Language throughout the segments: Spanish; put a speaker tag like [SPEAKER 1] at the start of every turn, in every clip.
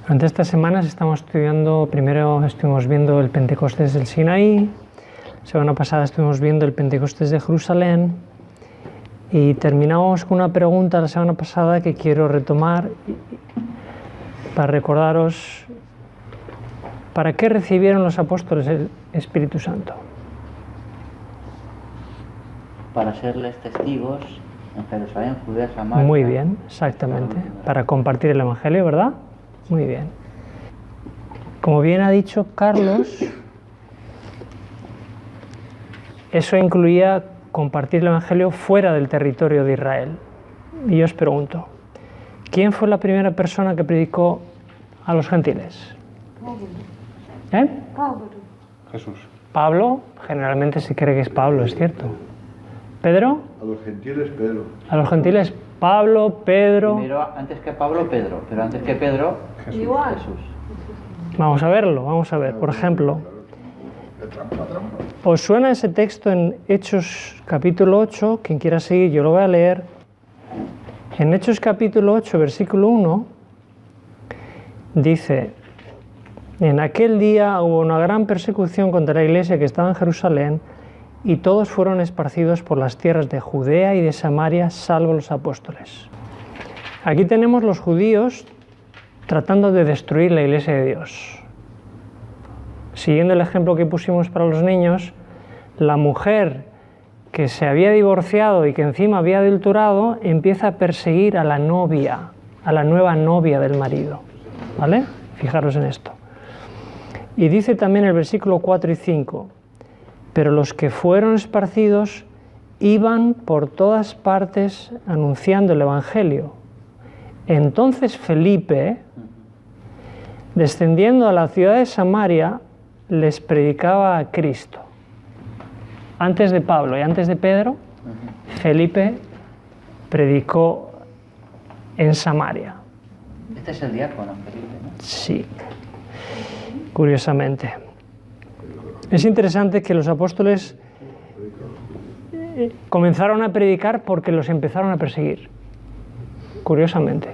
[SPEAKER 1] Durante estas semanas estamos estudiando, primero estuvimos viendo el Pentecostés del Sinaí, la semana pasada estuvimos viendo el Pentecostés de Jerusalén y terminamos con una pregunta la semana pasada que quiero retomar para recordaros ¿para qué recibieron los apóstoles el Espíritu Santo?
[SPEAKER 2] Para serles testigos en Jerusalén, Judea, Samaria.
[SPEAKER 1] Muy bien, exactamente, para compartir el Evangelio, ¿verdad? Muy bien. Como bien ha dicho Carlos, eso incluía compartir el Evangelio fuera del territorio de Israel. Y yo os pregunto, ¿quién fue la primera persona que predicó a los gentiles?
[SPEAKER 3] Pablo.
[SPEAKER 4] Jesús.
[SPEAKER 1] Pablo, generalmente se cree que es Pablo, es cierto. ¿Pedro?
[SPEAKER 4] A los gentiles, Pedro.
[SPEAKER 1] A los gentiles, Pablo, Pedro.
[SPEAKER 2] Primero, antes que Pablo, Pedro. Pero antes que Pedro,
[SPEAKER 4] Jesús.
[SPEAKER 3] Igual.
[SPEAKER 2] Jesús.
[SPEAKER 1] Vamos a verlo, vamos a ver. Por ejemplo, ¿os suena ese texto en Hechos capítulo 8? Quien quiera seguir, yo lo voy a leer. En Hechos capítulo 8, versículo 1, dice: en aquel día hubo una gran persecución contra la iglesia que estaba en Jerusalén, y todos fueron esparcidos por las tierras de Judea y de Samaria, salvo los apóstoles. Aquí tenemos los judíos tratando de destruir la iglesia de Dios. Siguiendo el ejemplo que pusimos para los niños, la mujer que se había divorciado y que encima había adulterado, empieza a perseguir a la novia, a la nueva novia del marido. ¿Vale? Fijaros en esto. Y dice también el versículo 4 y 5, pero los que fueron esparcidos iban por todas partes anunciando el Evangelio. Entonces Felipe, descendiendo a la ciudad de Samaria, les predicaba a Cristo. Antes de Pablo y antes de Pedro, Felipe predicó en Samaria.
[SPEAKER 2] Este es el diácono, Felipe, ¿no?
[SPEAKER 1] Sí, curiosamente. Es interesante que los apóstoles comenzaron a predicar porque los empezaron a perseguir. Curiosamente.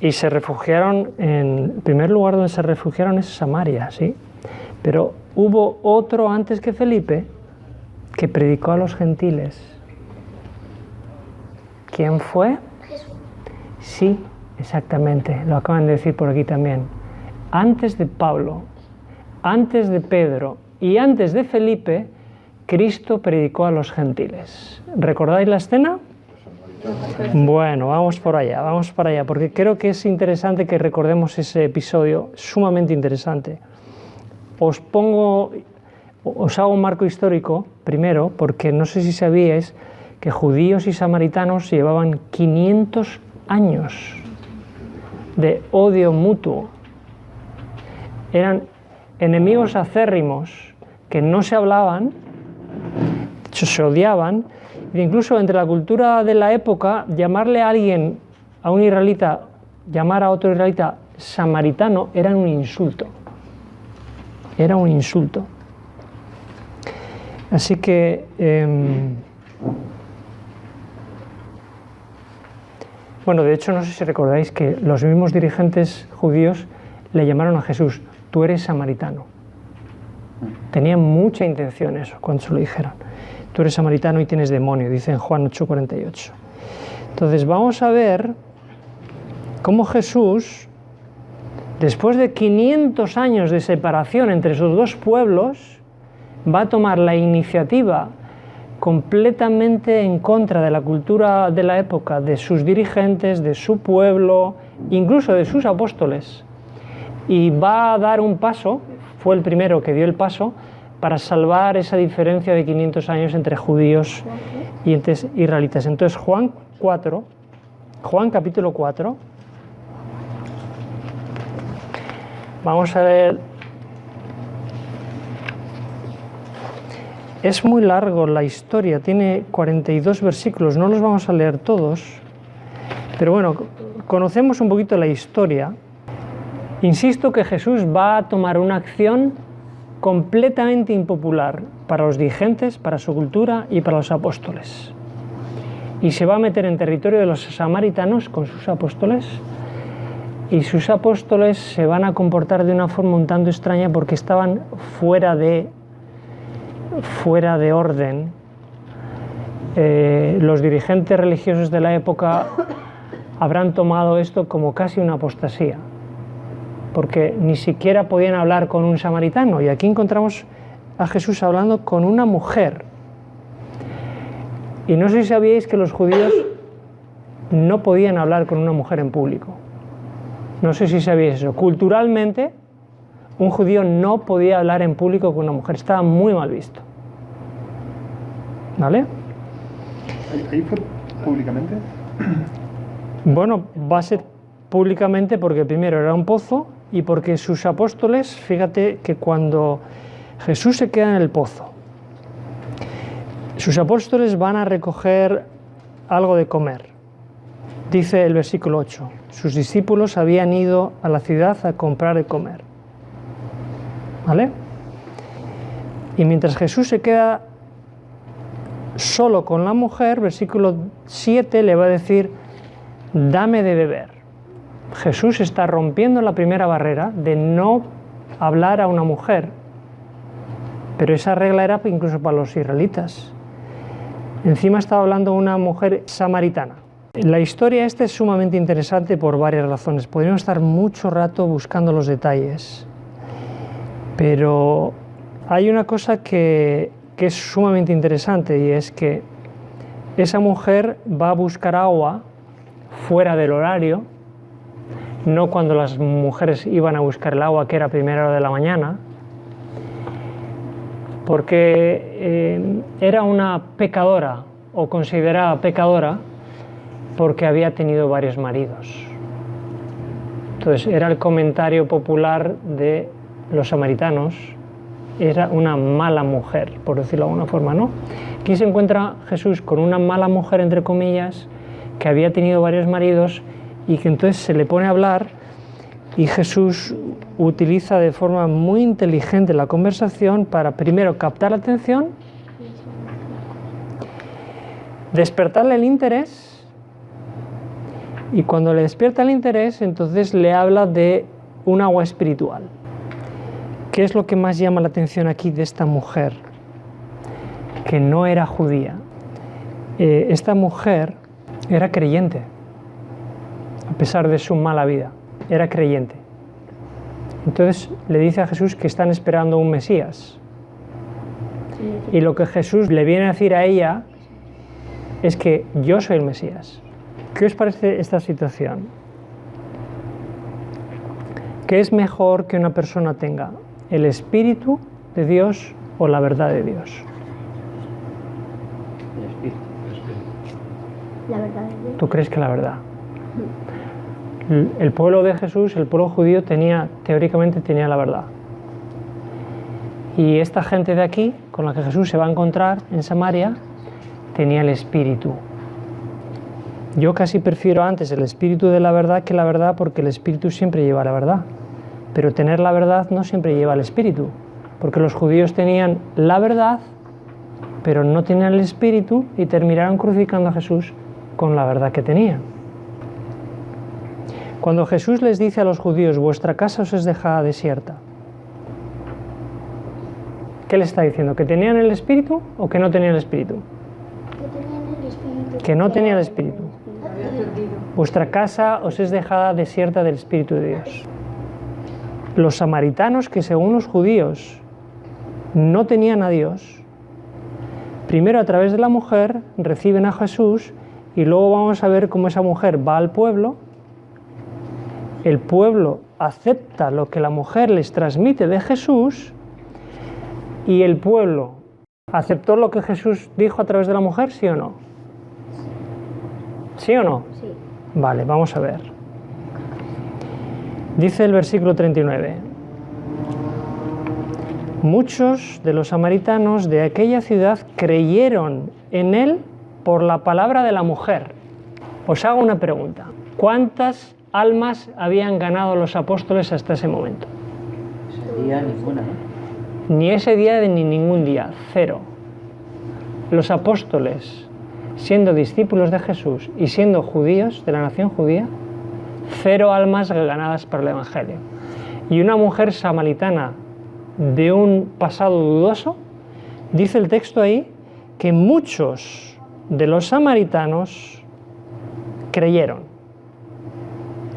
[SPEAKER 1] Y se refugiaron, en primer lugar donde se refugiaron es Samaria, ¿sí? Pero hubo otro antes que Felipe que predicó a los gentiles. ¿Quién fue?
[SPEAKER 3] Jesús.
[SPEAKER 1] Sí, exactamente, lo acaban de decir por aquí también. Antes de Pablo, antes de Pedro y antes de Felipe, Cristo predicó a los gentiles. ¿Recordáis la escena? Bueno, vamos por allá, porque creo que es interesante que recordemos ese episodio, sumamente interesante. Os hago un marco histórico, primero, porque no sé si sabíais que judíos y samaritanos llevaban 500 años de odio mutuo. Eran enemigos acérrimos que no se hablaban, se odiaban, e incluso entre la cultura de la época, llamarle a alguien, a un israelita, llamar a otro israelita samaritano era un insulto. Era un insulto. Así que bueno, de hecho no sé si recordáis que los mismos dirigentes judíos le llamaron a Jesús: tú eres samaritano. Tenían mucha intención eso cuando se lo dijeron. Tú eres samaritano y tienes demonio, dice en Juan 8:48. Entonces vamos a ver cómo Jesús, después de 500 años de separación entre esos dos pueblos, va a tomar la iniciativa completamente en contra de la cultura de la época, de sus dirigentes, de su pueblo, incluso de sus apóstoles. Y va a dar un paso, fue el primero que dio el paso, para salvar esa diferencia de 500 años entre judíos y entre israelitas. Entonces Juan capítulo 4, vamos a leer. Es muy largo la historia, tiene 42 versículos, no los vamos a leer todos, pero bueno, conocemos un poquito la historia. Insisto que Jesús va a tomar una acción completamente impopular para los dirigentes, para su cultura y para los apóstoles. y se va a meter en territorio de los samaritanos con sus apóstoles, y sus apóstoles se van a comportar de una forma un tanto extraña porque estaban fuera de orden. Los dirigentes religiosos de la época habrán tomado esto como casi una apostasía, porque ni siquiera podían hablar con un samaritano, y aquí encontramos a Jesús hablando con una mujer. Y no sé si sabíais que los judíos no podían hablar con una mujer en público. No sé si sabíais eso. Culturalmente, un judío no podía hablar en público con una mujer, estaba muy mal visto. ¿Vale?
[SPEAKER 4] ¿Ahí fue públicamente?
[SPEAKER 1] Bueno, va a ser públicamente porque primero era un pozo y porque sus apóstoles, fíjate que cuando Jesús se queda en el pozo, sus apóstoles van a recoger algo de comer. Dice el versículo 8, sus discípulos habían ido a la ciudad a comprar de comer. ¿Vale? Y mientras Jesús se queda solo con la mujer, versículo 7 le va a decir, dame de beber. Jesús está rompiendo la primera barrera de no hablar a una mujer, pero esa regla era incluso para los israelitas. Encima estaba hablando una mujer samaritana. La historia esta es sumamente interesante por varias razones. Podríamos estar mucho rato buscando los detalles, pero hay una cosa que es sumamente interesante, y es que esa mujer va a buscar agua fuera del horario, no cuando las mujeres iban a buscar el agua, que era a primera hora de la mañana, porque era una pecadora o considerada pecadora porque había tenido varios maridos. Entonces era el comentario popular de los samaritanos, era una mala mujer, por decirlo de alguna forma, ¿no? Aquí se encuentra Jesús con una mala mujer, entre comillas, que había tenido varios maridos y que entonces se le pone a hablar, y Jesús utiliza de forma muy inteligente la conversación para primero captar la atención, despertarle el interés, y cuando le despierta el interés, entonces le habla de un agua espiritual. ¿Qué es lo que más llama la atención aquí de esta mujer? Que no era judía. Esta mujer era creyente, a pesar de su mala vida, era creyente. Entonces le dice a Jesús que están esperando un Mesías. Y lo que Jesús le viene a decir a ella es que yo soy el Mesías. ¿Qué os parece esta situación? ¿Qué es mejor que una persona tenga? ¿El Espíritu de Dios o la verdad de Dios?
[SPEAKER 2] El Espíritu.
[SPEAKER 3] La verdad de Dios.
[SPEAKER 1] ¿Tú crees que la verdad? El pueblo de Jesús, el pueblo judío, teóricamente tenía la verdad. Y esta gente de aquí, con la que Jesús se va a encontrar en Samaria, tenía el Espíritu. Yo casi prefiero antes el Espíritu de la verdad que la verdad, porque el Espíritu siempre lleva la verdad. Pero tener la verdad no siempre lleva el Espíritu, porque los judíos tenían la verdad, pero no tenían el Espíritu, y terminaron crucificando a Jesús con la verdad que tenían. Cuando Jesús les dice a los judíos, vuestra casa os es dejada desierta, ¿qué les está diciendo? ¿Que tenían el Espíritu o que no tenían el Espíritu?
[SPEAKER 3] Que tenían el Espíritu.
[SPEAKER 1] Que no tenían el Espíritu. Vuestra casa os es dejada desierta del Espíritu de Dios. Los samaritanos, que según los judíos no tenían a Dios, primero a través de la mujer reciben a Jesús, y luego vamos a ver cómo esa mujer va al pueblo, el pueblo acepta lo que la mujer les transmite de Jesús, y el pueblo aceptó lo que Jesús dijo a través de la mujer, ¿sí o no? ¿Sí o no?
[SPEAKER 3] Sí.
[SPEAKER 1] Vale, vamos a ver. Dice el versículo 39. Muchos de los samaritanos de aquella ciudad creyeron en él por la palabra de la mujer. Os hago una pregunta. ¿Cuántas almas habían ganado los apóstoles hasta ese momento?
[SPEAKER 2] Ese día ninguna, ¿no?
[SPEAKER 1] Ni ese día ni ningún día, cero. Los apóstoles siendo discípulos de Jesús y siendo judíos de la nación judía, 0 almas ganadas para el Evangelio. Y una mujer samaritana de un pasado dudoso, dice el texto ahí que muchos de los samaritanos creyeron.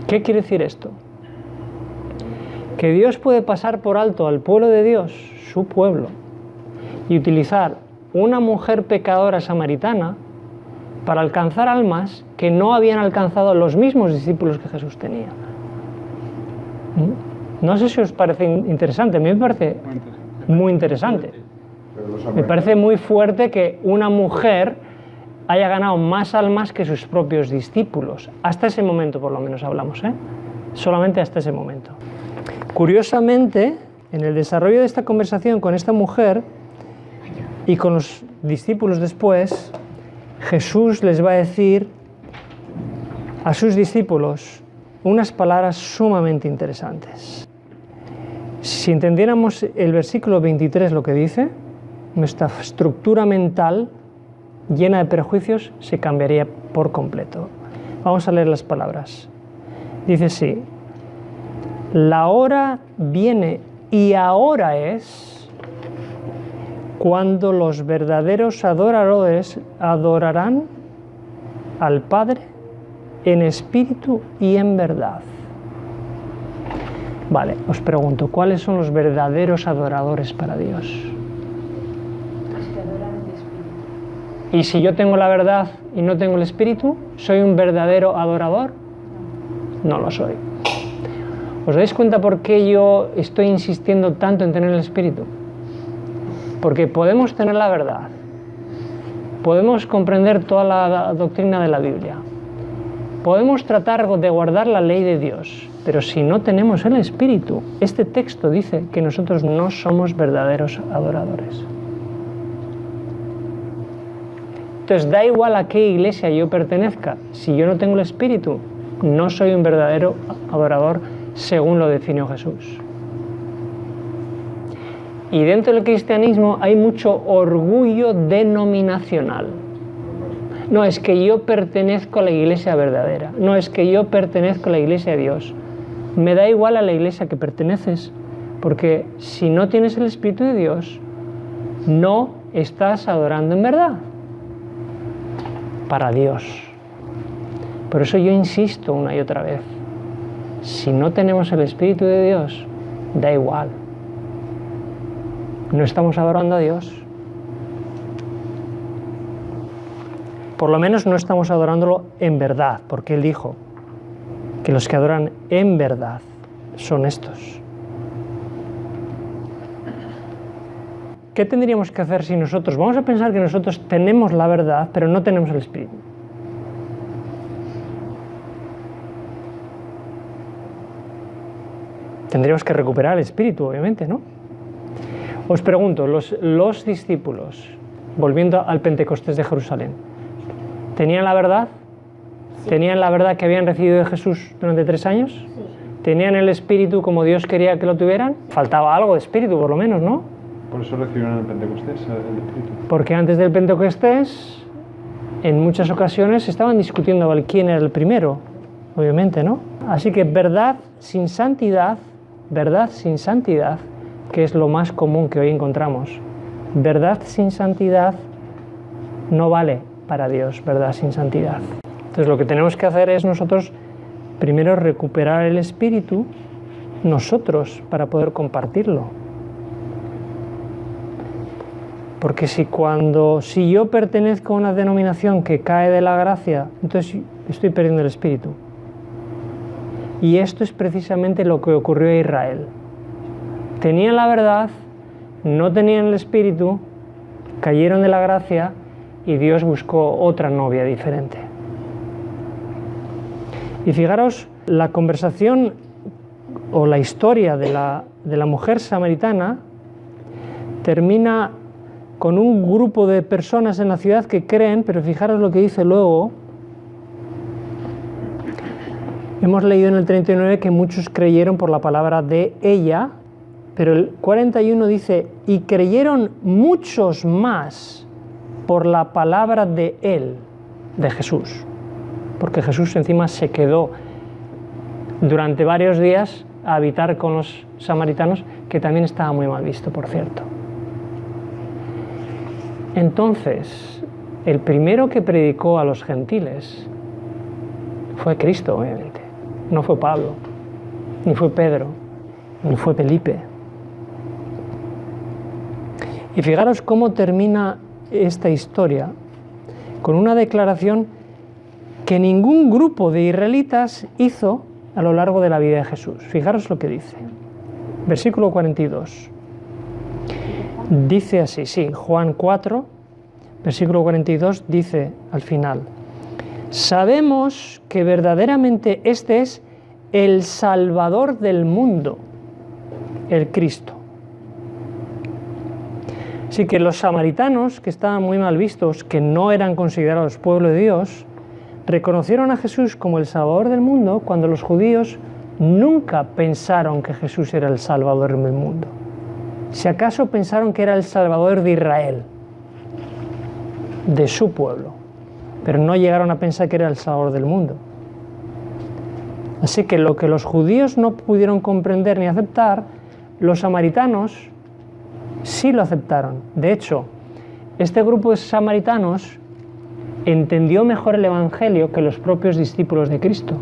[SPEAKER 1] ¿Qué quiere decir esto? Que Dios puede pasar por alto al pueblo de Dios, su pueblo, y utilizar una mujer pecadora samaritana para alcanzar almas que no habían alcanzado los mismos discípulos que Jesús tenía. No sé si os parece interesante, a mí me parece muy interesante. Me parece muy fuerte que una mujer haya ganado más almas que sus propios discípulos. Hasta ese momento, por lo menos, hablamos, solamente hasta ese momento. Curiosamente, en el desarrollo de esta conversación con esta mujer y con los discípulos después, Jesús les va a decir a sus discípulos unas palabras sumamente interesantes. Si entendiéramos el versículo 23 lo que dice, nuestra estructura mental llena de prejuicios se cambiaría por completo. Vamos a leer las palabras. Dice así: la hora viene y ahora es cuando los verdaderos adoradores adorarán al Padre en espíritu y en verdad. Vale, os pregunto, ¿cuáles son los verdaderos adoradores para Dios?
[SPEAKER 5] Los que adoran el espíritu.
[SPEAKER 1] Y si yo tengo la verdad y no tengo el espíritu, ¿soy un verdadero adorador? No lo soy. ¿Os dais cuenta por qué yo estoy insistiendo tanto en tener el espíritu? Porque podemos tener la verdad, podemos comprender toda la doctrina de la Biblia, podemos tratar de guardar la ley de Dios, pero si no tenemos el espíritu, este texto dice que nosotros no somos verdaderos adoradores. Entonces, da igual a qué iglesia yo pertenezca, si yo no tengo el espíritu, no soy un verdadero adorador según lo definió Jesús. Y dentro del cristianismo hay mucho orgullo denominacional. No es que yo pertenezco a la iglesia verdadera, no es que yo pertenezco a la iglesia de Dios. Me da igual a la iglesia que perteneces, porque si no tienes el Espíritu de Dios, no estás adorando en verdad para Dios. Por eso yo insisto una y otra vez, si no tenemos el Espíritu de Dios, da igual. No estamos adorando a Dios. Por lo menos no estamos adorándolo en verdad, porque Él dijo que los que adoran en verdad son estos. ¿Qué tendríamos que hacer si nosotros, vamos a pensar que nosotros tenemos la verdad, pero no tenemos el Espíritu? Tendríamos que recuperar el Espíritu, obviamente, ¿no? Os pregunto, los discípulos, volviendo al Pentecostés de Jerusalén, ¿tenían la verdad? Sí. ¿Tenían la verdad que habían recibido de Jesús durante 3 años? Sí. ¿Tenían el Espíritu como Dios quería que lo tuvieran? Faltaba algo de Espíritu, por lo menos, ¿no?
[SPEAKER 4] Por eso recibieron el Pentecostés, el Espíritu.
[SPEAKER 1] Porque antes del Pentecostés, en muchas ocasiones, estaban discutiendo quién era el primero, obviamente, ¿no? Así que verdad sin santidad, que es lo más común que hoy encontramos. Verdad sin santidad no vale para Dios, verdad sin santidad. Entonces lo que tenemos que hacer es nosotros primero recuperar el Espíritu nosotros para poder compartirlo. Porque si yo pertenezco a una denominación que cae de la gracia, entonces estoy perdiendo el Espíritu. Y esto es precisamente lo que ocurrió a Israel. Tenían la verdad, no tenían el Espíritu, cayeron de la gracia y Dios buscó otra novia diferente. Y fijaros, la conversación o la historia de la mujer samaritana termina con un grupo de personas en la ciudad que creen, pero fijaros lo que dice luego. Hemos leído en el 39 que muchos creyeron por la palabra de ella, pero el 41 dice, y creyeron muchos más por la palabra de él. de Jesús, porque Jesús encima se quedó durante varios días a habitar con los samaritanos, que también estaba muy mal visto, por cierto. Entonces, el primero que predicó a los gentiles fue Cristo, obviamente. No fue Pablo, ni fue Pedro, ni fue Felipe. Y fijaros cómo termina esta historia con una declaración que ningún grupo de israelitas hizo a lo largo de la vida de Jesús. Fijaros lo que dice. Versículo 42. Dice así, sí, Juan 4, versículo 42, dice al final: sabemos que verdaderamente este es el Salvador del mundo, el Cristo. Así que los samaritanos, que estaban muy mal vistos, que no eran considerados pueblo de Dios, reconocieron a Jesús como el Salvador del mundo, cuando los judíos nunca pensaron que Jesús era el Salvador del mundo. Si acaso pensaron que era el Salvador de Israel, de su pueblo, pero no llegaron a pensar que era el Salvador del mundo. Así que lo que los judíos no pudieron comprender ni aceptar, los samaritanos sí lo aceptaron. De hecho, este grupo de samaritanos entendió mejor el Evangelio que los propios discípulos de Cristo,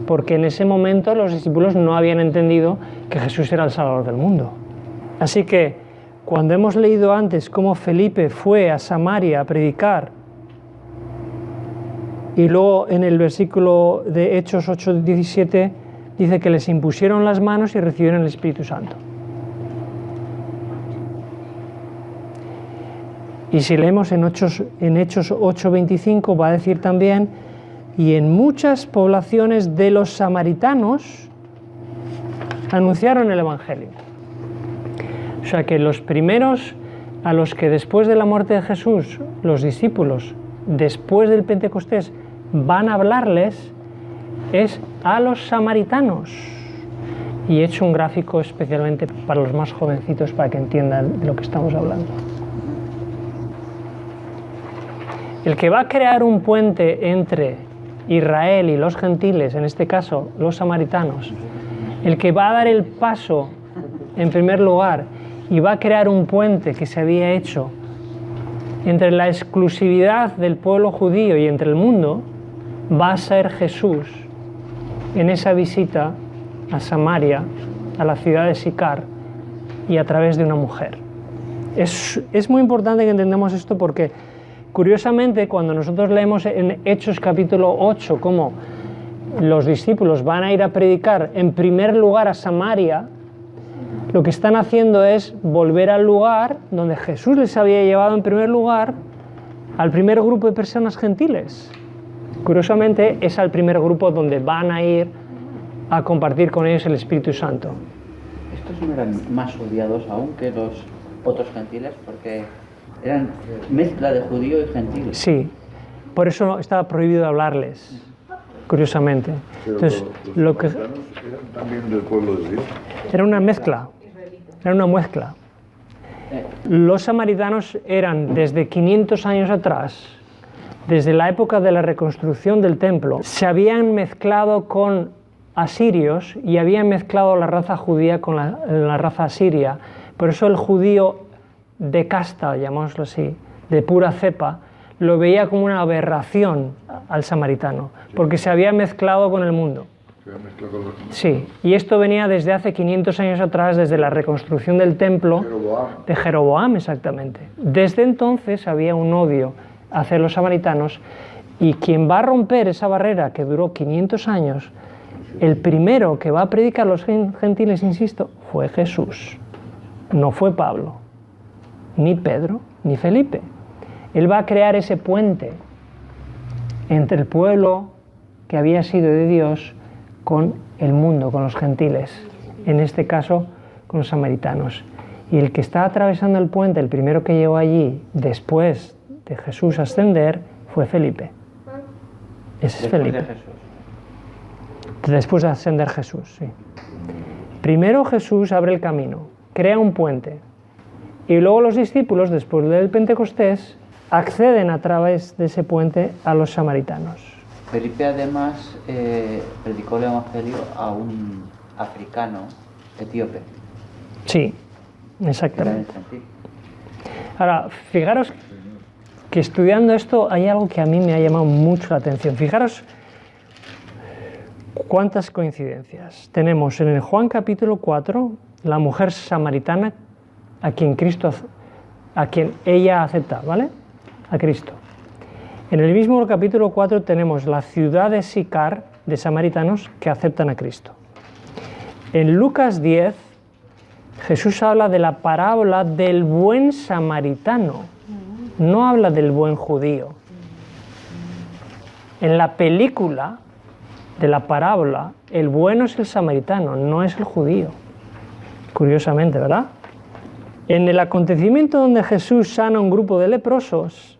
[SPEAKER 1] porque en ese momento los discípulos no habían entendido que Jesús era el Salvador del mundo. Así que cuando hemos leído antes cómo Felipe fue a Samaria a predicar, y luego en el versículo de Hechos 8:17 dice que les impusieron las manos y recibieron el Espíritu Santo. Y si leemos en Hechos 8:25 va a decir también: y en muchas poblaciones de los samaritanos anunciaron el Evangelio. O sea que los primeros a los que después de la muerte de Jesús, los discípulos, después del Pentecostés, van a hablarles, es a los samaritanos. Y he hecho un gráfico especialmente para los más jovencitos para que entiendan de lo que estamos hablando. El que va a crear un puente entre Israel y los gentiles, en este caso los samaritanos, el que va a dar el paso en primer lugar y va a crear un puente que se había hecho entre la exclusividad del pueblo judío y entre el mundo, va a ser Jesús en esa visita a Samaria, a la ciudad de Sicar, y a través de una mujer. Es muy importante que entendamos esto porque, curiosamente, cuando nosotros leemos en Hechos capítulo 8 cómo los discípulos van a ir a predicar en primer lugar a Samaria, lo que están haciendo es volver al lugar donde Jesús les había llevado en primer lugar, al primer grupo de personas gentiles. Curiosamente, es al primer grupo donde van a ir a compartir con ellos el Espíritu Santo.
[SPEAKER 2] Estos no eran más odiados aún que los otros gentiles, porque eran mezcla de judío y gentil.
[SPEAKER 1] Sí, por eso estaba prohibido hablarles, curiosamente.
[SPEAKER 6] Pero
[SPEAKER 1] entonces,
[SPEAKER 6] los samaritanos eran también del pueblo de Dios.
[SPEAKER 1] Era una mezcla. Era una mezcla. Los samaritanos eran, desde 500 años atrás, desde la época de la reconstrucción del templo, se habían mezclado con asirios y habían mezclado la raza judía con la raza asiria. Por eso el judío de casta, llamémoslo así, de pura cepa, lo veía como una aberración al samaritano, porque se había mezclado con el mundo. Sí, y esto venía desde hace 500 años atrás, desde la reconstrucción del templo de Jeroboam, exactamente. Desde entonces había un odio hacia los samaritanos, y quien va a romper esa barrera que duró 500 años, el primero que va a predicar a los gentiles, insisto, fue Jesús. No fue Pablo, ni Pedro, ni Felipe. Él va a crear ese puente entre el pueblo que había sido de Dios con el mundo, con los gentiles, en este caso con los samaritanos. Y el que está atravesando el puente, el primero que llegó allí después de Jesús ascender, fue Felipe. Ese es Felipe. Después de ascender Jesús, sí. Primero Jesús abre el camino, crea un puente, y luego los discípulos, después del Pentecostés, acceden a través de ese puente a los samaritanos.
[SPEAKER 2] Felipe además predicó el Evangelio a un africano etíope.
[SPEAKER 1] Sí,
[SPEAKER 2] Era
[SPEAKER 1] exactamente.
[SPEAKER 2] gentil.
[SPEAKER 1] Ahora, fijaros que estudiando esto hay algo que a mí me ha llamado mucho la atención. Fijaros cuántas coincidencias. Tenemos en el Juan capítulo 4 la mujer samaritana a quien ella acepta, ¿vale? A Cristo. En el mismo capítulo 4 tenemos la ciudad de Sicar de samaritanos que aceptan a Cristo. En Lucas 10 Jesús habla de la parábola del buen samaritano, no habla del buen judío. En la película de la parábola, el bueno es el samaritano, no es el judío. Curiosamente, ¿verdad? En el acontecimiento donde Jesús sana a un grupo de leprosos,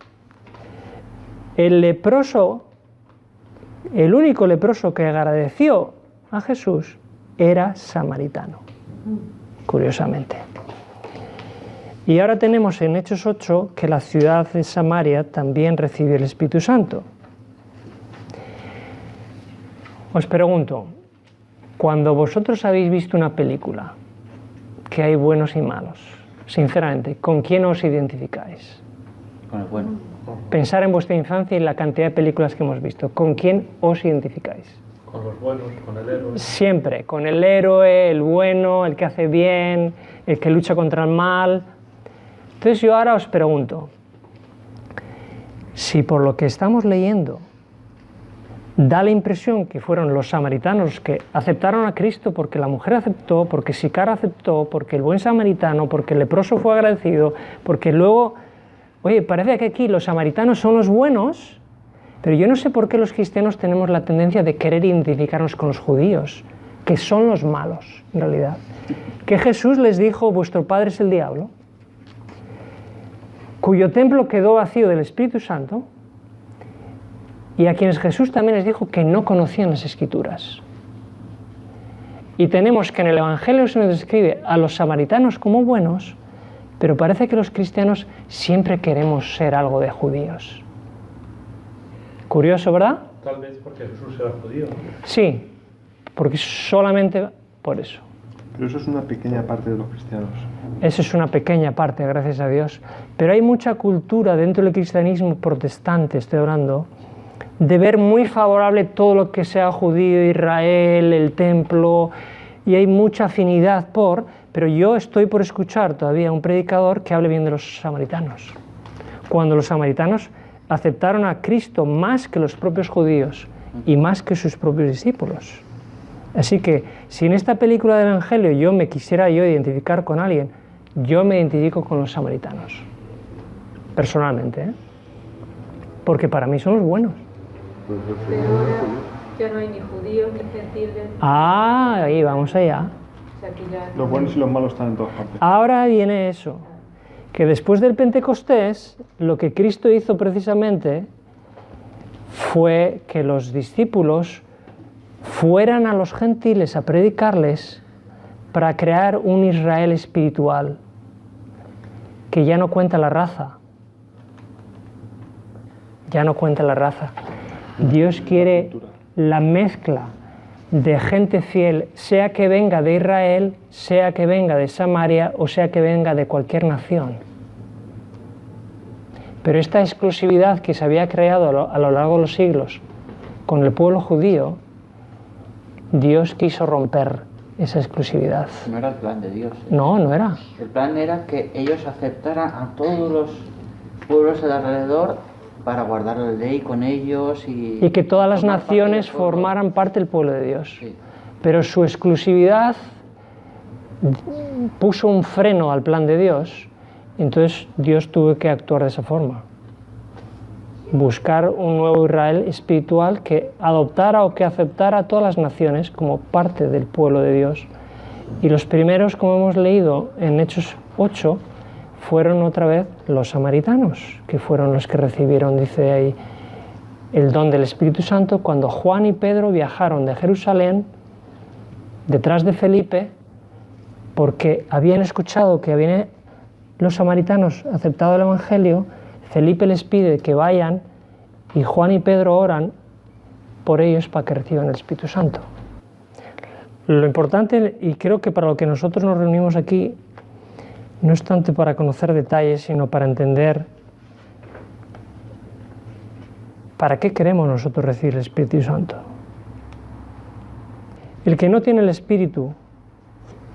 [SPEAKER 1] el leproso, el único leproso que agradeció a Jesús era samaritano. Curiosamente. Y ahora tenemos en Hechos 8 que la ciudad de Samaria también recibió el Espíritu Santo. Os pregunto, cuando vosotros habéis visto una película que hay buenos y malos, sinceramente, ¿con quién os identificáis?
[SPEAKER 2] Con el bueno.
[SPEAKER 1] Pensar en vuestra infancia y la cantidad de películas que hemos visto, ¿con quién os identificáis?
[SPEAKER 4] Con los buenos, con el héroe.
[SPEAKER 1] Siempre, con el héroe, el bueno, el que hace bien, el que lucha contra el mal. Entonces yo ahora os pregunto, si por lo que estamos leyendo da la impresión que fueron los samaritanos que aceptaron a Cristo porque la mujer aceptó, porque Sicar aceptó, porque el buen samaritano, porque el leproso fue agradecido, porque luego, oye, parece que aquí los samaritanos son los buenos, pero yo no sé por qué los cristianos tenemos la tendencia de querer identificarnos con los judíos, que son los malos, en realidad. Que Jesús les dijo, vuestro padre es el diablo, cuyo templo quedó vacío del Espíritu Santo, y a quienes Jesús también les dijo que no conocían las Escrituras. Y tenemos que en el Evangelio se nos describe a los samaritanos como buenos, pero parece que los cristianos siempre queremos ser algo de judíos. Curioso, ¿verdad?
[SPEAKER 4] Tal vez porque Jesús era judío.
[SPEAKER 1] Sí, porque solamente por eso.
[SPEAKER 4] Pero eso es una pequeña parte de los cristianos.
[SPEAKER 1] Eso es una pequeña parte, gracias a Dios. Pero hay mucha cultura dentro del cristianismo protestante, estoy hablando, de ver muy favorable todo lo que sea judío, Israel, el templo, y hay mucha afinidad pero yo estoy por escuchar todavía a un predicador que hable bien de los samaritanos. Cuando los samaritanos aceptaron a Cristo más que los propios judíos y más que sus propios discípulos. Así que si en esta película del Evangelio yo me quisiera identificar con alguien, yo me identifico con los samaritanos, personalmente, ¿eh? Porque para mí son los buenos.
[SPEAKER 5] Pero ahora ya no hay ni judíos ni gentiles.
[SPEAKER 1] Ah, ahí vamos allá.
[SPEAKER 5] O sea que ya no
[SPEAKER 4] Los buenos y los malos están en todas partes.
[SPEAKER 1] Ahora viene eso, que después del Pentecostés, lo que Cristo hizo precisamente fue que los discípulos fueran a los gentiles a predicarles para crear un Israel espiritual que ya no cuenta la raza. Ya no cuenta la raza. Dios quiere la mezcla de gente fiel, sea que venga de Israel, sea que venga de Samaria o sea que venga de cualquier nación. Pero esta exclusividad que se había creado a lo largo de los siglos con el pueblo judío, Dios quiso romper esa exclusividad.
[SPEAKER 2] No era el plan de Dios.
[SPEAKER 1] No, no era.
[SPEAKER 2] El plan era que ellos aceptaran a todos los pueblos de alrededor para guardar la ley con ellos
[SPEAKER 1] y que todas las naciones formaran parte del pueblo de Dios.
[SPEAKER 2] Sí.
[SPEAKER 1] Pero su exclusividad puso un freno al plan de Dios, entonces Dios tuvo que actuar de esa forma. Buscar un nuevo Israel espiritual que adoptara o que aceptara a todas las naciones como parte del pueblo de Dios. Y los primeros, como hemos leído en Hechos 8, fueron otra vez los samaritanos, que fueron los que recibieron, dice ahí, el don del Espíritu Santo cuando Juan y Pedro viajaron de Jerusalén detrás de Felipe, porque habían escuchado que habían los samaritanos aceptado el Evangelio. Felipe les pide que vayan y Juan y Pedro oran por ellos para que reciban el Espíritu Santo. Lo importante, y creo que para lo que nosotros nos reunimos aquí, no es tanto para conocer detalles, sino para entender para qué queremos nosotros recibir el Espíritu Santo. El que no tiene el Espíritu,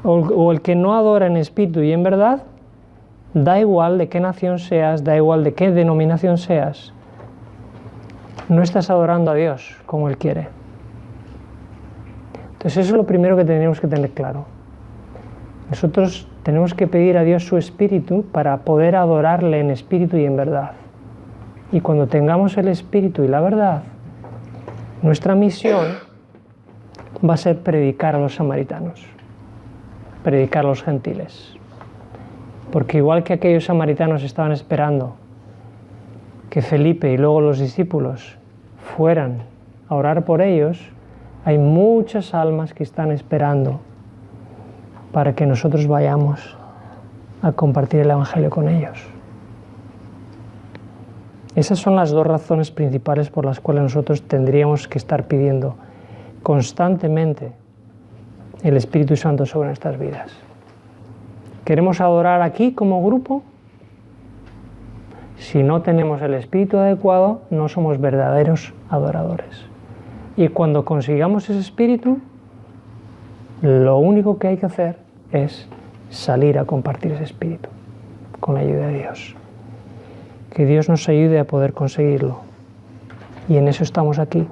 [SPEAKER 1] o el que no adora en espíritu y en verdad, da igual de qué nación seas, da igual de qué denominación seas, no estás adorando a Dios como Él quiere. Entonces eso es lo primero que tenemos que tener claro. Nosotros tenemos que pedir a Dios su Espíritu para poder adorarle en espíritu y en verdad. Y cuando tengamos el Espíritu y la verdad, nuestra misión va a ser predicar a los samaritanos, predicar a los gentiles. Porque igual que aquellos samaritanos estaban esperando que Felipe y luego los discípulos fueran a orar por ellos, hay muchas almas que están esperando para que nosotros vayamos a compartir el Evangelio con ellos. Esas son las dos razones principales por las cuales nosotros tendríamos que estar pidiendo constantemente el Espíritu Santo sobre nuestras vidas. ¿Queremos adorar aquí como grupo? Si no tenemos el Espíritu adecuado, no somos verdaderos adoradores. Y cuando consigamos ese Espíritu, lo único que hay que hacer es salir a compartir ese Espíritu con la ayuda de Dios. Que Dios nos ayude a poder conseguirlo. Y en eso estamos aquí.